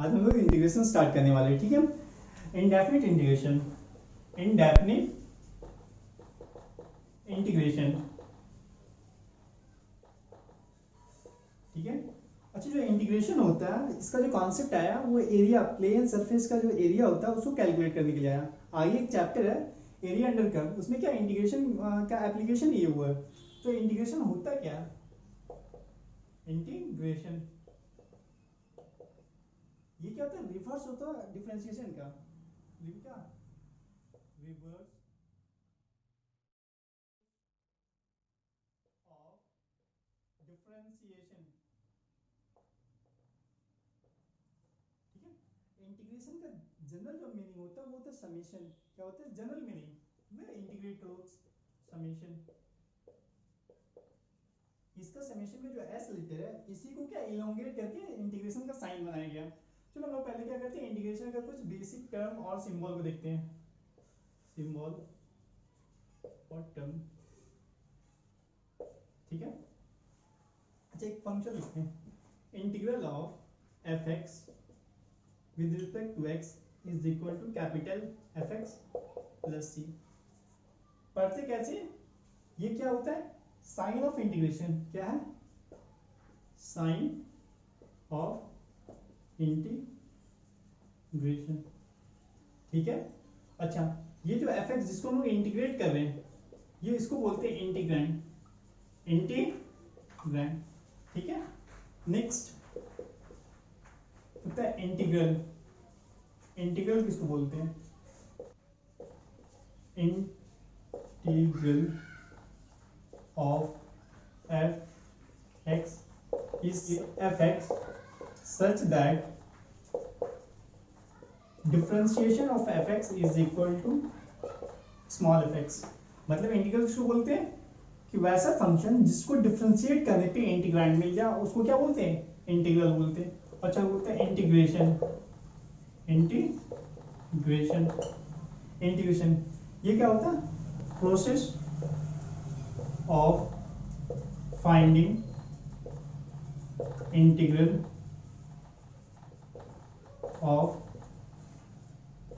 आज हम लोग इंटीग्रेशन स्टार्ट करने वाले हैं, ठीक है। इंडेफिनिट इंटीग्रेशन, इंडेफिनिट इंटीग्रेशन, ठीक है। अच्छा, जो इंटीग्रेशन होता है इसका जो कॉन्सेप्ट आया वो एरिया, प्लेन सरफेस का जो एरिया होता है उसको कैलकुलेट करने के लिए आया। आगे एक चैप्टर है एरिया अंडर कर्व, उसमें क्या इंटीग्रेशन का एप्लीकेशन ये हुआ है। तो इंटीग्रेशन होता क्या है? इंटीग्रेशन ये क्या होता है? रिवर्स होता है डिफरेंशिएशन का। क्या? रिवर्स ऑफ डिफरेंशिएशन, ठीक है। इंटीग्रेशन का जनरल जो मीनिंग होता है वो होता है समेशन। क्या होता है जनरल मीनिंग में? इंटीग्रेट करो, समेशन। इसका समेशन में जो एस लेटर है इसी को क्या इलोंगेट करके इंटीग्रेशन का साइन बनाया गया। चलो हम लोग पहले क्या करते हैं, इंटीग्रेशन का कुछ बेसिक टर्म और सिंबल को देखते हैं। सिंबल और टर्म, ठीक है। अच्छा, एक फंक्शन लिखते हैं, integral of F X with respect to x is equal to capital F X plus C. पढ़ते कैसे? ये क्या होता है? Sign of integration. क्या है? साइन ऑफ इंटीग्रेशन, ठीक है। अच्छा, ये जो एफ एक्स जिसको हम लोग इंटीग्रेट कर रहे हैं ये इसको बोलते हैं इंटीग्रैंड, इंटीग्रैंड, ठीक है। नेक्स्ट होता है इंटीग्रल। इंटीग्रल किसको बोलते हैं? Integral of F x is fx such that differentiation of fx is equal to small fx। मतलब इंटीग्रल किसको बोलते हैं? कि वैसा फंक्शन जिसको डिफरेंशिएट करने पे इंटीग्रैंड मिल जाए उसको क्या बोलते हैं? इंटीग्रल बोलते हैं। अच्छा, बोलते हैं इंटीग्रेशन। इंटीग्रेशन, इंटीग्रेशन ये क्या होता है? Process of finding integral of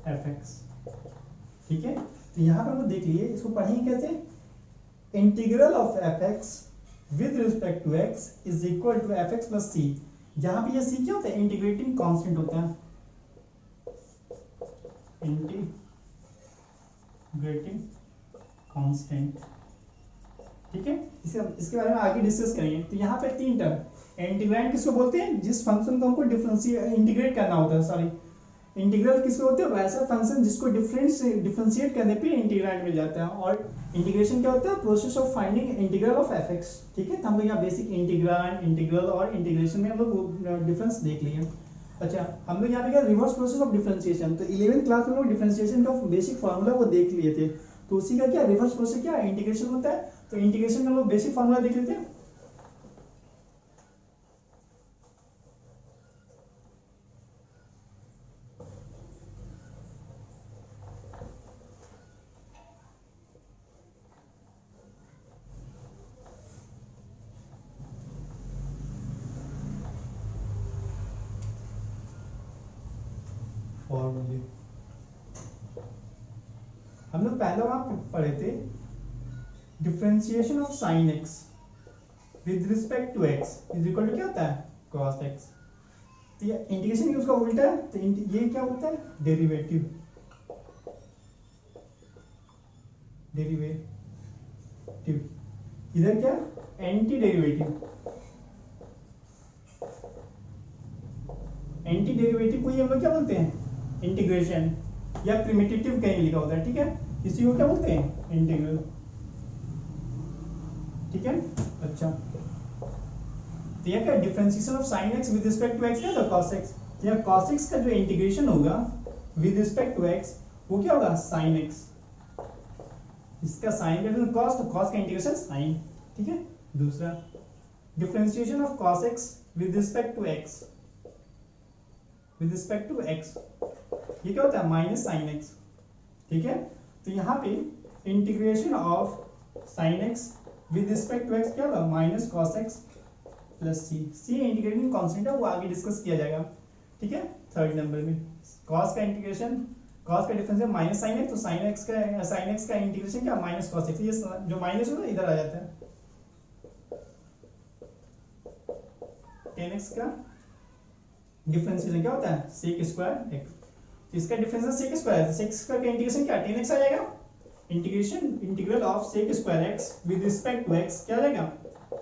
F x, ठीक है। तो यहां पर हम देख लिए, इसको पढ़ेंगे कैसे? Integral of F X with respect to x is equal to F X plus C. जहां पे ये सी क्या होता है? इंटीग्रेटिंग कांस्टेंट होता है, इंटीग्रेटिंग कांस्टेंट, ठीक है। इसके बारे में आगे डिस्कस करेंगे। तो यहाँ पे तीन टर्म, इंटीग्रैंड किसको बोलते हैं? जिस फंक्शन को हमको इंटीग्रेट करना होता है, सॉरी। इंटीग्रल किसको होते हैं? वैसा फंक्शन जिसको डिफरेंशिएट करने पे इंटीग्रैंड मिल जाता है। और इंटीग्रेशन क्या होता है? Process of finding integral of F x, ठीक है। तो हम लोग यहाँ बेसिक इंटीग्रैंड, इंटीग्रल और इंटीग्रेशन में हम लोग डिफरेंस देख लिए। अच्छा, हम लोग यहाँ पे क्या रिवर्स प्रोसेस ऑफ डिफरेंशिएशन, तो 11th क्लास में लोग डिफरेंशिएशन का बेसिक फार्मूला वो देख लिए थे। तो उसी का क्या रिवर्स प्रोसेस क्या इंटीग्रेशन होता है। तो इंटीग्रेशन में हम लोग बेसिक फार्मूला देख लेते हैं। फॉर्मूले हम लोग पहला वहां पढ़े थे, differentiation of sine x with respect to x is equal to क्या होता है? Cos x. तो ये इंटीग्रेशन की उसका उल्टा है, तो ये क्या होता है? Derivative, derivative. इधर क्या? Anti derivative. एंटी डेरिवेटिव को ये हम लोग क्या बोलते हैं? इंटीग्रेशन, या प्रिमिटिव कहीं लिखा होता है, ठीक है। इसी को क्या बोलते हैं? इंटीग्रल, ठीक है। अच्छा, तो यह क्या differentiation of sine x with respect to x क्या था? Cos x. तो यह कॉस एक्स का जो इंटीग्रेशन होगा विद रिस्पेक्ट टू एक्स वो क्या होगा? Sine x. इसका साइन का कॉस, तो कॉस का इंटीग्रेशन साइन, ठीक है। दूसरा differentiation of cos x with respect to x, with respect to x ये क्या होता है? माइनस साइन एक्स, ठीक है। तो यहाँ पे integration of sine x with respect to x क्या होगा? Minus cos x plus C. C integrating constant है, वो आगे डिस्कस किया जाएगा। ठीक है। थर्ड नंबर में कॉस का इंटीग्रेशन, कॉस का डिफरेंस है माइनस साइन एक्स, तो साइन एक्स का इंटीग्रेशन क्या माइनस कॉस एक्स, ये जो माइनस होता है इधर आ जाता है। टेन एक्स का डिफरेंशिएशन क्या होता है सेक स्क्वायर एक्स, तो इसका डिफरेंस है सेक स्क्वायर, सेक स्क्वायर का इंटीग्रेशन क्या टेन एक्स आ जाएगा, integration integral of sec square x with respect to x क्या आ जाएगा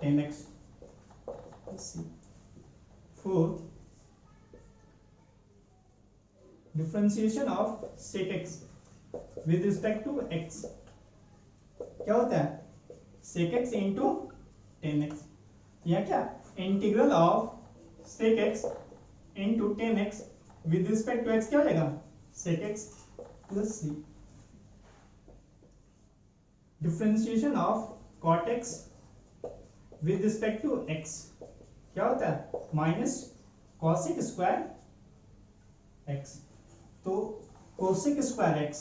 tan x. Fourth differentiation of sec x with respect to x क्या होता है sec x into tan x, या क्या integral of sec x into tan x with respect to x क्या हो जाएगा sec x plus C. Differentiation of cot x with respect to x क्या होता है माइनस कॉसेक स्क्वायर एक्स, तो cosec square x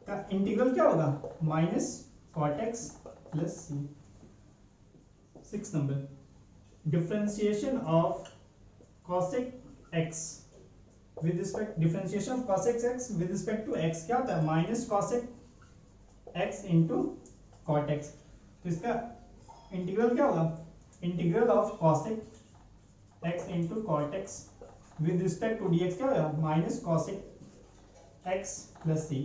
का इंटीग्रल क्या होगा minus cot x plus C. Six number differentiation of cosec x with respect, differentiation of cosec x with respect to x क्या होता है minus cosec x into cot x, तो इसका integral क्या होगा integral of cosec x into cot x with respect to d x क्या होगा minus cosec x plus सी।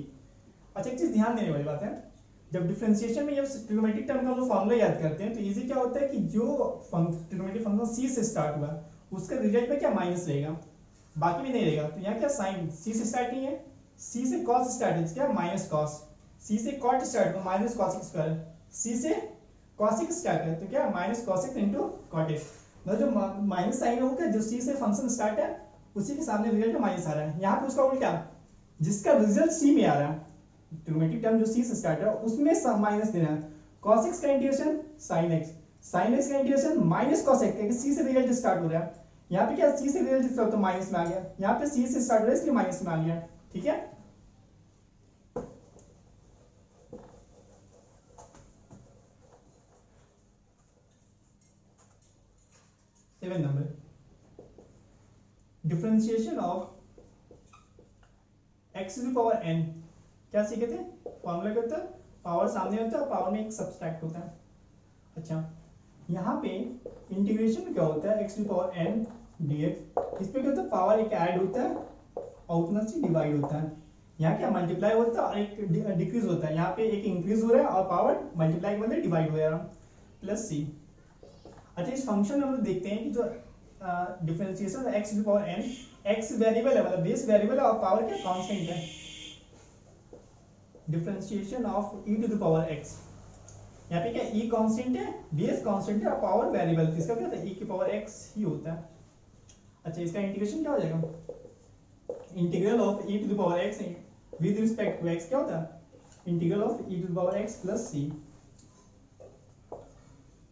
अच्छा एक चीज ध्यान देने वाली बात है, जब डिफरेंशिएशन में जब ट्रिग्नोमेट्रिक टर्म का हम लोग फॉर्मूला याद करते हैं तो इजी क्या होता है कि जो ट्रिग्नोमेट्रिक फंक्शन सी से स्टार्ट हुआ उसका रिजल्ट में क्या माइनस रहेगा, बाकी में नहीं रहेगा। तो यहाँ क्या साइन सी से स्टार्ट नहीं है, सी से कॉस स्टार्ट है क्या माइनस कॉस, सी से कॉट स्टार्ट हुआ माइनस कॉसिक स्क्वायर, सी से कॉसिक स्टार्ट है तो क्या माइनस कॉसिक इंटू कॉटिक, मतलब जो माइनस साइन होगा जो सी से फंक्शन स्टार्ट है उसी के सामने रिजल्ट में माइनस आ रहा है। यहाँ पे उसका उल्टा जिसका रिजल्ट सी में आ रहा है ट्रिग्नोमेट्रिक टर्म जो सी से स्टार्ट है उसमें माइनस देना है, cos x का integration sin x, sin x का इंटीग्रेशन माइनस cos x, क्योंकि सी से रिजल्ट स्टार्ट हो रहा है, यहाँ पे क्या सी से रिजल्ट स्टार्ट तो माइनस में आ गया, यहाँ पे सी से स्टार्ट हो रहा है इसलिए माइनस में आ गया। ठीक है seven number differentiation of x to the power n, क्या सीखे थे फॉर्मूला क्या होता है पावर सामने होता है पावर में एक सब्सट्रैक्ट होता है। अच्छा यहाँ पे इंटीग्रेशन क्या होता है x to the power n dx, इस पे क्या होता है पावर एक ऐड होता है और उतना से डिवाइड होता है, यहाँ क्या मल्टीप्लाई होता है और एक डिक्रीज होता है, यहाँ पे एक इंक्रीज हो रहा है और पावर मल्टीप्लाई के बदले डिवाइड हो रहा है प्लस सी। अच्छा इस फंक्शन में हम लोग देखते हैं कि जो differentiation x to the power n, x variable है मतलब बेस वेरिएबल है और पावर क्या कांस्टेंट है, differentiation of e to the power x, यहाँ पे क्या e कांस्टेंट है बेस कांस्टेंट है और पावर वेरिएबल, इसका क्या होता है e की पावर x ही होता है। अच्छा इसका इंटीग्रेशन क्या हो जाएगा integral of e to the power x with respect to x क्या होता है integral of e to the power x plus c।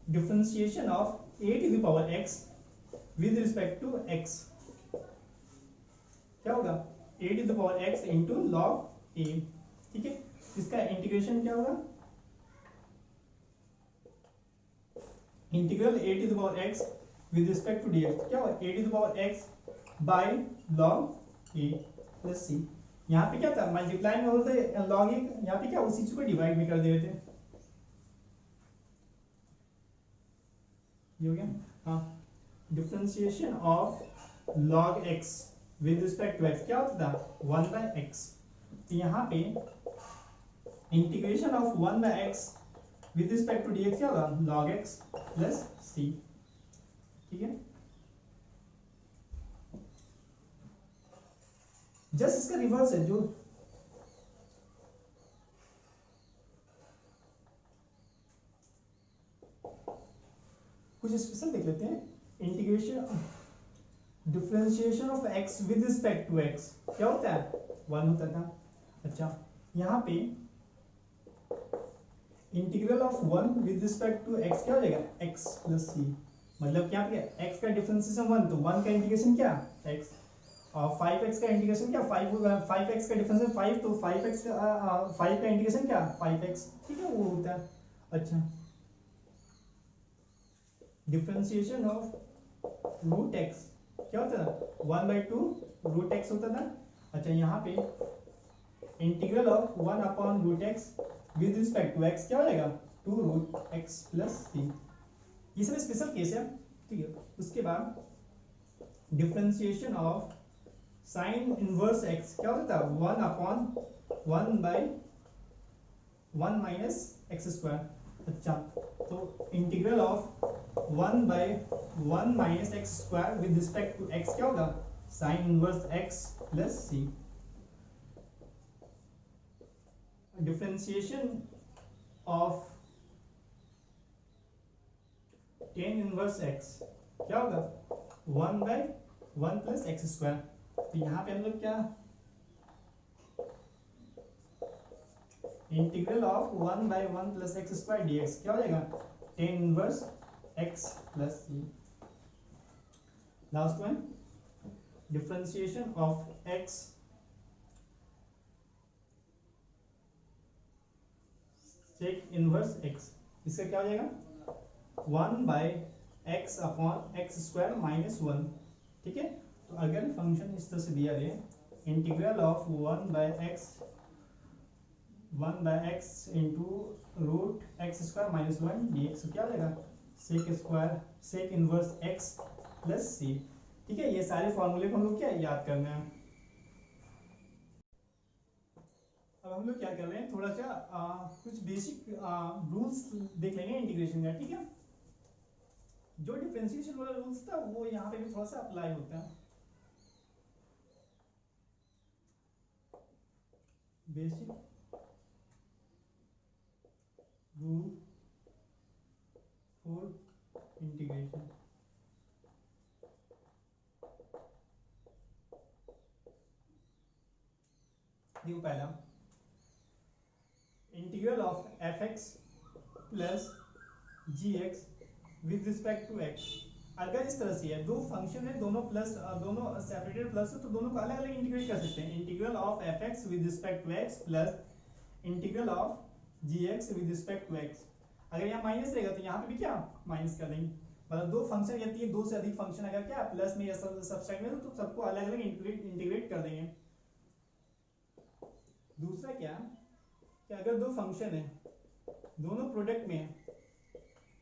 Differentiation of a to the power x with respect to x क्या होगा a to the power x into log a। ठीक है इसका integration क्या होगा integral a to the power x with respect to dx क्या होगा a to the power x by log a plus c। यहाँ पे क्या था मल्टीप्लाई में होता है लॉग a, यहाँ पे क्या उसी चीज को डिवाइड में कर देते हैं, ये हो गया। हाँ differentiation of log x with respect to x क्या होता था 1/x, तो यहाँ पे integration of 1/x with respect to dx क्या होगा log x प्लस c। ठीक है जस्ट इसका रिवर्स है जो कुछ स्पेशल देख लेते हैं। Integration differentiation of x with respect to x क्या होता है 1 होता था। अच्छा यहाँ पे integral of 1 with respect to x क्या हो जाएगा x प्लस c, मतलब क्या पे x का डिफरेंशिएशन 1 तो 1 का इंटीग्रेशन क्या x और 5x का इंटीग्रेशन क्या 5x का डिफरेंशिएशन 5 तो 5x का 5 का इंटीग्रेशन क्या 5x। ठीक है वो होता है। अच्छा डिफरेंशिएशन ऑफ रूट x क्या होता था 1/2 √x होता था। अच्छा यहाँ पे integral of 1/√x with respect to x क्या हो जाएगा 2√x + c। ये सब स्पेशल केस है, ठीक है। उसके बाद differentiation of sine inverse x क्या होता था 1/1 - x²। अच्छा तो integral of 1/1 - x² with respect to x क्या होगा sine inverse x + c। Differentiation of tan inverse x क्या होगा 1/1 + x²। तो यहाँ पे हम लोग क्या इंटीग्रल ऑफ 1/1 + x² dx क्या हो जाएगा tan inverse x + c। Last one differentiation of x sec inverse x, इसका क्या हो जाएगा 1/x/x² - 1, ठीक है। तो अगर फंक्शन इस तरह से दिया गया integral of 1/x into √x² - 1 dx क्या हो जाएगा sec इनवर्स x + c, ठीक है। ये सारे फॉर्मूले को हम लोग क्या याद करना है। अब हम लोग क्या कर रहे हैं थोड़ा सा कुछ बेसिक रूल्स देख लेंगे इंटीग्रेशन का, ठीक है। जो डिफरेंशिएशन वाला रूल्स था वो यहाँ पे भी थोड़ा सा अप्लाई होता है। Basic rule for integration. देखो पहला integral of f(x) + gx with respect to x। अगर इस तरह से है दो फंक्शन है दोनों दोनों सेपरेटेड प्लस है तो दोनों को अलग अलग इंटीग्रेट कर सकते हैं। Integral of f(x) with respect to x plus integral of gx with respect to x। अगर यहाँ माइनस रहेगा तो यहाँ पे भी क्या माइनस कर देंगे। मतलब दो फंक्शन या दो से अधिक फंक्शन अगर क्या प्लस में या सब्सट्रैक्ट में तो सबको अलग अलग इंटीग्रेट कर देंगे। दूसरा क्या कि अगर दो फंक्शन है दोनों प्रोडक्ट में है,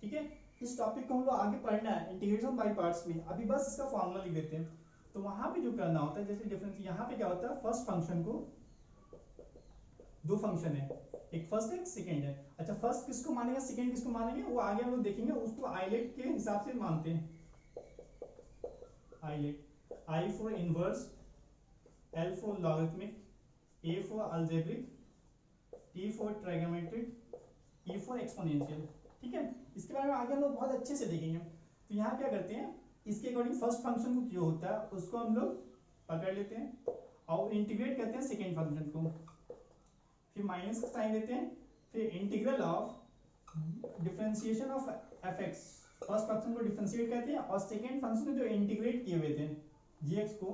ठीक है। इस टॉपिक को हम लोग आगे पढ़ना है इंटीग्रेशन बाय पार्ट्स में, अभी बस इसका फॉर्मूला लिख देते हैं। तो वहां पे जो करना होता है जैसे डिफरेंस यहाँ पे क्या होता है फर्स्ट फंक्शन को दो फंक्शन है एक फर्स्ट है एक सेकंड है। अच्छा फर्स्ट किसको मानेंगे सेकंड किसको मानेंगे वो आगे हम लोग देखेंगे, उसको आइलेट के हिसाब से मानते हैं। ILATE I for inverse, L for logarithmic, A for algebraic, T for trigonometric, E for exponential, ठीक है। इसके बारे में आगे हम लोग बहुत अच्छे से देखेंगे। तो यहाँ क्या करते हैं इसके अकॉर्डिंग फर्स्ट फंक्शन को जो होता है उसको हम लोग पकड़ लेते हैं और इंटीग्रेट करते हैं सेकेंड फंक्शन को, फिर माइनस का साइन देते हैं, फिर integral of differentiation of f(x) first function को डिफरेंशिएट करते हैं और सेकेंड फंक्शन को जो इंटीग्रेट किए हुए थे gx को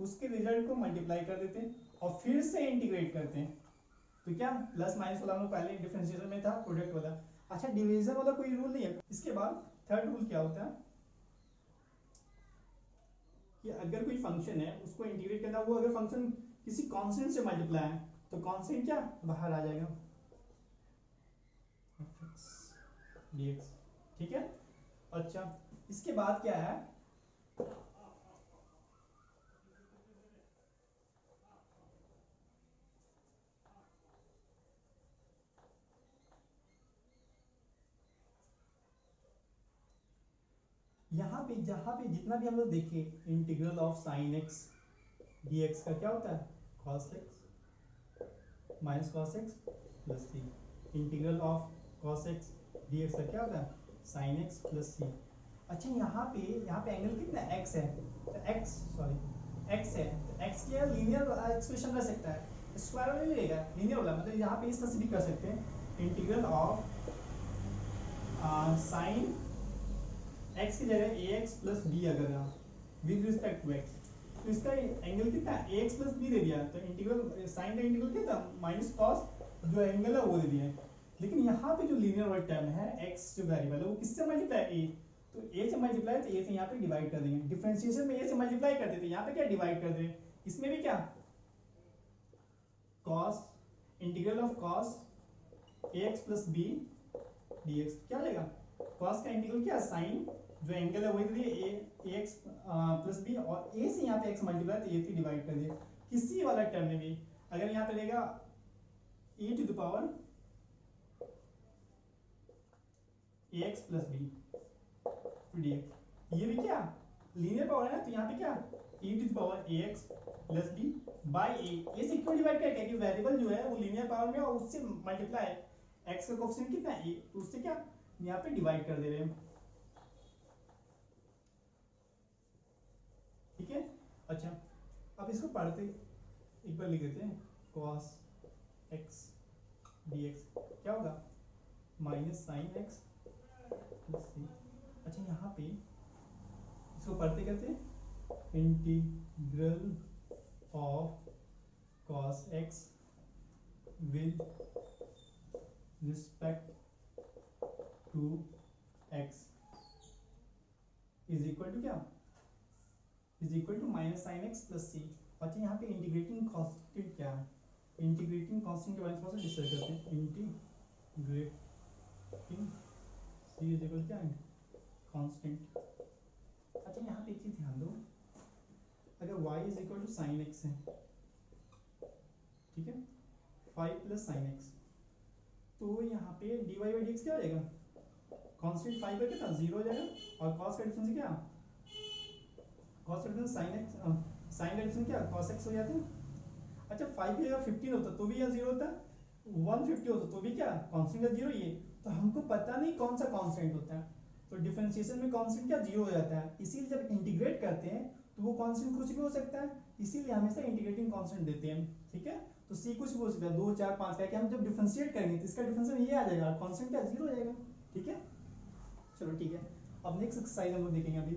उसके रिजल्ट को मल्टीप्लाई कर देते हैं और फिर से इंटीग्रेट करते हैं। तो क्या प्लस माइनस वाला हम लोग पहले डिफरेंशिएशन में था प्रोडक्ट वाला। अच्छा डिवीजन वाला कोई रूल नहीं है। इसके बाद थर्ड रूल क्या होता है कि अगर कोई फंक्शन है उसको इंटीग्रेट करना, वो अगर फंक्शन किसी कांस्टेंट से मल्टीप्लाई है तो कांस्टेंट क्या बाहर आ जाएगा dx, ठीक है। अच्छा इसके बाद क्या है यहाँ पे जहां पे जितना भी हम लोग देखे integral of sine x dx का क्या होता है cos x minus cos x plus c। Integral of cos x dx का क्या होता है sin x प्लस c। अच्छा यहाँ पे एंगल कितना x है तो x है तो x की लीनियर एक्सप्रेशन रह सकता है, स्क्वायर वाला नहीं रहेगा लीनियर वाला। मतलब यहाँ पे इस तरह से भी कर सकते हैं इंटीग्रल ऑफ साइन x की जगह ax प्लस b अगर विद रिस्पेक्ट टू x तो इसका एंगल कितना ax प्लस b दे दिया। तो इंटीग्रल साइन का इंटीग्रल क्या था माइनस कॉस जो एंगल है वो दे दिया। लेकिन यहाँ पे जो लीनियर वाला टर्म है x जो वेरिएबल है वो किससे मल्टीप्लाई a, तो ए से मल्टीप्लाई, तो ए से यहाँ पे डिवाइड कर देंगे। डिफरेंशिएशन में ए से मल्टीप्लाई करते थे, यहाँ पे क्या डिवाइड कर दें। इसमें भी क्या cos integral of cos ax plus B dx क्या लेगा। cos का इंटीग्रल क्या साइन जो एंगल है वही दे दिए ax प्लस बी, और a से यहाँ पे x मल्टीप्लाई तो a से डिवाइड कर दिए। किसी वाला टर्म में भी अगर यहाँ पे लेगा e to the power ax plus B dx, ये भी क्या लीनियर पावर है ना, तो यहाँ पे क्या e to the power ax plus B by A से क्यों डिवाइड करें, क्योंकि वेरिएबल जो है वो लीनियर पावर में और उससे मल्टीप्लाई, x का कोएफिशिएंट कितना है a, तो उससे क्या यहाँ पे डिवाइड कर दे रहे हैं। ठीक है, अच्छा अब इसको पढ़ते एक बार लिख देते हैं। cos x dx क्या होगा माइनस साइन x प्लस सी। अच्छा यहाँ पे इसको पढ़ते करते integral of cos x with respect to x is equal to क्या, is equal to minus sine X plus सी। अच्छा यहाँ पे इंटीग्रेटिंग कांस्टेंट क्या है, इंटीग्रेटिंग कांस्टेंट के बारे में थोड़ा सा डिस्कस करते हैं। इंटीग्रेटिंग सी इज इक्वल क्या है कांस्टेंट। अच्छा यहाँ पे एक चीज ध्यान दो, अगर y is equal to sine x है, ठीक है 5 प्लस साइन एक्स, तो यहाँ पे dy बाई dx क्या हो जाएगा, कांस्टेंट 5 का कितना 0 हो जाएगा, और cos का डिफरेंस क्या, cos का डिफरेंस sin x, sin का डिफरेंस क्या cos x हो जाता है। अच्छा 5 की जगह 15 होता तो भी यह 0 होता, 150 होता तो भी क्या कांस्टेंट का 0 ये, तो हमको पता नहीं कौन सा कांस्टेंट होता है, तो डिफरेंशिएशन में कांस्टेंट क्या 0 हो जाता है, इसीलिए जब इंटीग्रेट करते हैं तो वो कांस्टेंट कुछ भी हो सकता है, इसीलिए हमेशा इंटीग्रेटिंग कांस्टेंट देते हैं। ठीक है, तो सी कुछ भी हो सकता है 2 4 5 का, हम जब डिफरेंशिएट करेंगे तो इसका डिफरेंशिएशन ये आ जाएगा, कांस्टेंट क्या 0 हो जाएगा। ठीक है, चलो ठीक है, अब नेक्स्ट एक्सरसाइज हम लोग देखेंगे अभी।